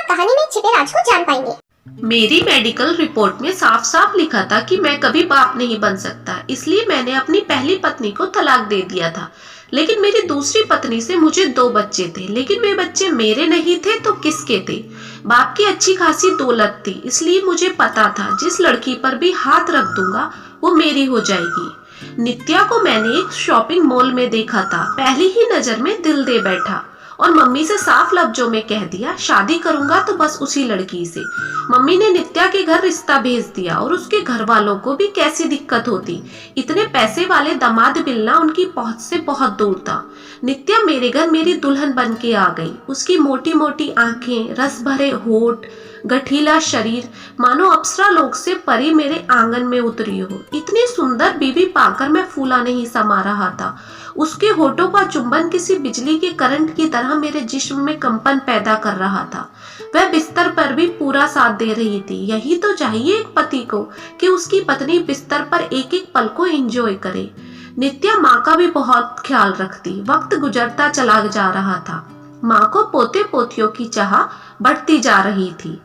कहानी में छिपे राज को जान पाएंगे। मेरी मेडिकल रिपोर्ट में साफ साफ लिखा था कि मैं कभी बाप नहीं बन सकता, इसलिए मैंने अपनी पहली पत्नी को तलाक दे दिया था। लेकिन मेरी दूसरी पत्नी से मुझे 2 बच्चे थे, लेकिन वे बच्चे मेरे नहीं थे तो किसके थे? बाप की अच्छी खासी दौलत थी, इसलिए मुझे पता था जिस लड़की पर भी हाथ रख दूंगा वो मेरी हो जाएगी। नित्या को मैंने एक शॉपिंग मॉल में देखा था, पहली ही नजर में दिल दे बैठा और मम्मी से साफ लफ्जों में कह दिया शादी करूंगा तो बस उसी लड़की से। मम्मी ने नित्या के घर रिश्ता भेज दिया और उसके घर वालों को भी कैसी दिक्कत होती, इतने पैसे वाले दामाद मिलना उनकी पहुंच से बहुत दूर था। नित्या मेरे घर मेरी दुल्हन बन के आ गई। उसकी मोटी मोटी आंखें, रस भरे होठ, गठीला शरीर, मानो अप्सरा लोक से परी मेरे आंगन में उतरी हो। इतनी सुंदर बीवी पाकर मैं फूला नहीं समा रहा था। उसके होठों का चुंबन किसी बिजली के करंट की तरह मेरे जिस्म में कंपन पैदा कर रहा था। वह बिस्तर पर भी पूरा साथ दे रही थी। यही तो चाहिए एक पति को कि उसकी पत्नी बिस्तर पर एक एक पल को एंजॉय करे। नित्या माँ का भी बहुत ख्याल रखती। वक्त गुजरता चला जा रहा था। माँ को पोते पोतियों की चाह बढ़ती जा रही थी।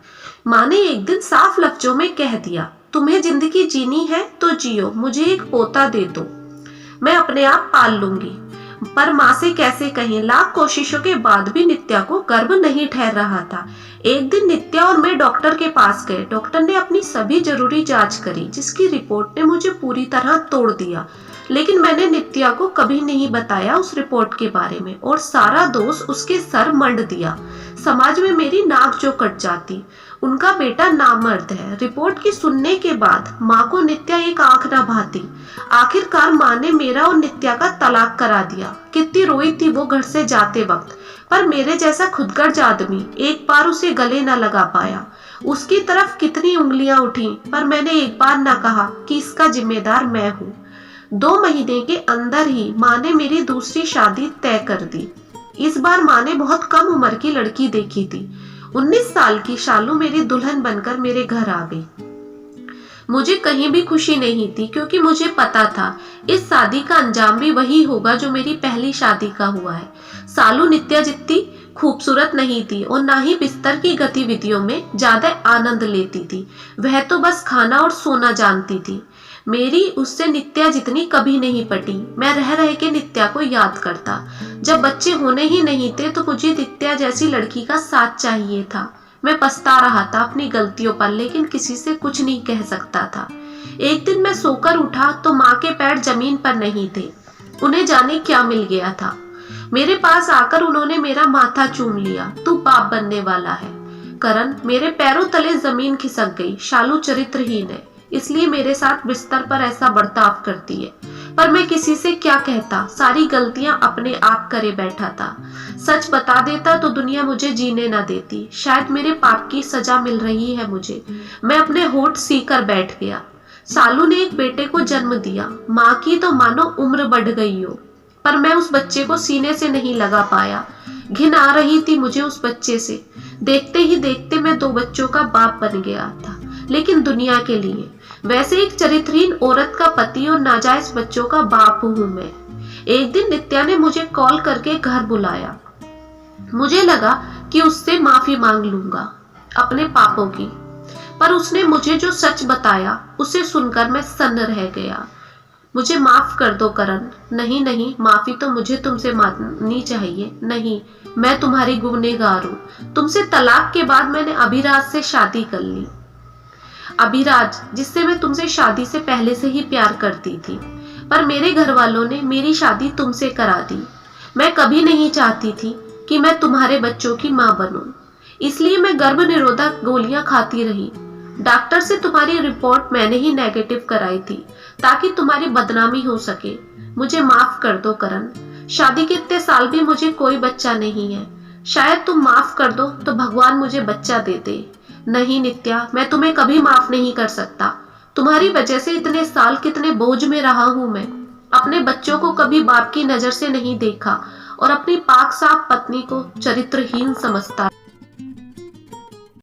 माँ ने एक दिन साफ लफ्जों में कह दिया, तुम्हें जिंदगी जीनी है तो जियो, मुझे एक पोता दे दो, मैं अपने आप पाल लूंगी। पर माँ से कैसे कहें, लाख कोशिशों के बाद भी नित्या को गर्भ नहीं ठहर रहा था। एक दिन नित्या और मैं डॉक्टर के पास गए। डॉक्टर ने अपनी सभी जरूरी जांच करी, जिसकी रिपोर्ट ने मुझे पूरी तरह तोड़ दिया। लेकिन मैंने नित्या को कभी नहीं बताया उस रिपोर्ट के बारे में और सारा दोष उसके सर मंड दिया। समाज में मेरी नाक जो कट जाती। उनका बेटा नामर्द है। रिपोर्ट की सुनने के बाद माँ को नित्या एक आंख न भाती। आखिरकार माँ ने मेरा और नित्या का तलाक करा दिया। कितनी रोई थी वो घर से जाते वक्त, पर मेरे जैसा खुदगर्ज आदमी एक बार उसे गले न लगा पाया। उसकी तरफ कितनी उंगलियां उठी, पर मैंने एक बार न कहा कि इसका जिम्मेदार मैं हूँ। 2 महीने के अंदर ही माँ ने मेरी दूसरी शादी तय कर दी। इस बार माँ ने बहुत कम उम्र की लड़की देखी थी। 19 साल की शालू मेरी दुल्हन बनकर मेरे घर आ गई। मुझे कहीं भी खुशी नहीं थी, क्योंकि मुझे पता था इस शादी का अंजाम भी वही होगा जो मेरी पहली शादी का हुआ है। सालू नित्या जितनी खूबसूरत नहीं थी और ना ही बिस्तर की गतिविधियों में ज्यादा आनंद लेती थी। वह तो बस खाना और सोना जानती थी। मेरी उससे नित्या जितनी कभी नहीं पटी। मैं रह रह के नित्या को याद करता। जब बच्चे होने ही नहीं थे तो मुझे नित्या जैसी लड़की का साथ चाहिए था। मैं पछता रहा था अपनी गलतियों पर, लेकिन किसी से कुछ नहीं कह सकता था। एक दिन मैं सोकर उठा तो माँ के पैर जमीन पर नहीं थे। उन्हें जाने क्या मिल गया था। मेरे पास आकर उन्होंने मेरा माथा चूम लिया। तू बाप बनने वाला है करण। मेरे पैरों तले जमीन खिसक गई। शालू चरित्रहीन है, इसलिए मेरे साथ बिस्तर पर ऐसा बर्ताव करती है। पर मैं किसी से क्या कहता, सारी गलतियां अपने आप करे बैठा था। सच बता देता तो दुनिया मुझे जीने ना देती। शायद मेरे पाप की सजा मिल रही है मुझे। मैं अपने होठ सीकर बैठ गया। सालू ने एक बेटे को जन्म दिया। माँ की तो मानो उम्र बढ़ गई हो, पर मैं उस बच्चे को सीने से नहीं लगा पाया। घिन आ रही थी मुझे उस बच्चे से। देखते ही देखते मैं 2 बच्चों का बाप बन गया था, लेकिन दुनिया के लिए। वैसे एक चरित्रहीन औरत का पति और नाजायज बच्चों का बाप हूँ मैं। एक दिन नित्या ने मुझे कॉल करके घर बुलाया। मुझे लगा कि उससे माफी मांग लूंगा अपने पापों की, पर उसने मुझे जो सच बताया उसे सुनकर मैं सन्न रह गया। मुझे माफ कर दो करण। नहीं नहीं, माफी तो मुझे तुमसे मांगनी चाहिए। नहीं, मैं तुम्हारी गुनहगार हूँ। तुमसे तलाक के बाद मैंने अभिराज से शादी कर ली। अभिराज, जिससे मैं तुमसे शादी से पहले से ही प्यार करती थी, पर मेरे घर वालों ने मेरी शादी तुमसे करा दी। मैं कभी नहीं चाहती थी कि मैं तुम्हारे बच्चों की माँ बनूं, इसलिए मैं गर्भ निरोधक गोलियां खाती रही। डॉक्टर से तुम्हारी रिपोर्ट मैंने ही नेगेटिव कराई थी, ताकि तुम्हारी बदनामी हो सके। मुझे माफ कर दो करण। शादी के इतने साल भी मुझे कोई बच्चा नहीं है। शायद तुम माफ कर दो तो भगवान मुझे बच्चा दे दे। नहीं नित्या, मैं तुम्हें कभी माफ नहीं कर सकता। तुम्हारी वजह से इतने साल कितने बोझ में रहा हूं मैं। अपने बच्चों को कभी बाप की नजर से नहीं देखा और अपनी पाक साफ पत्नी को चरित्रहीन समझता।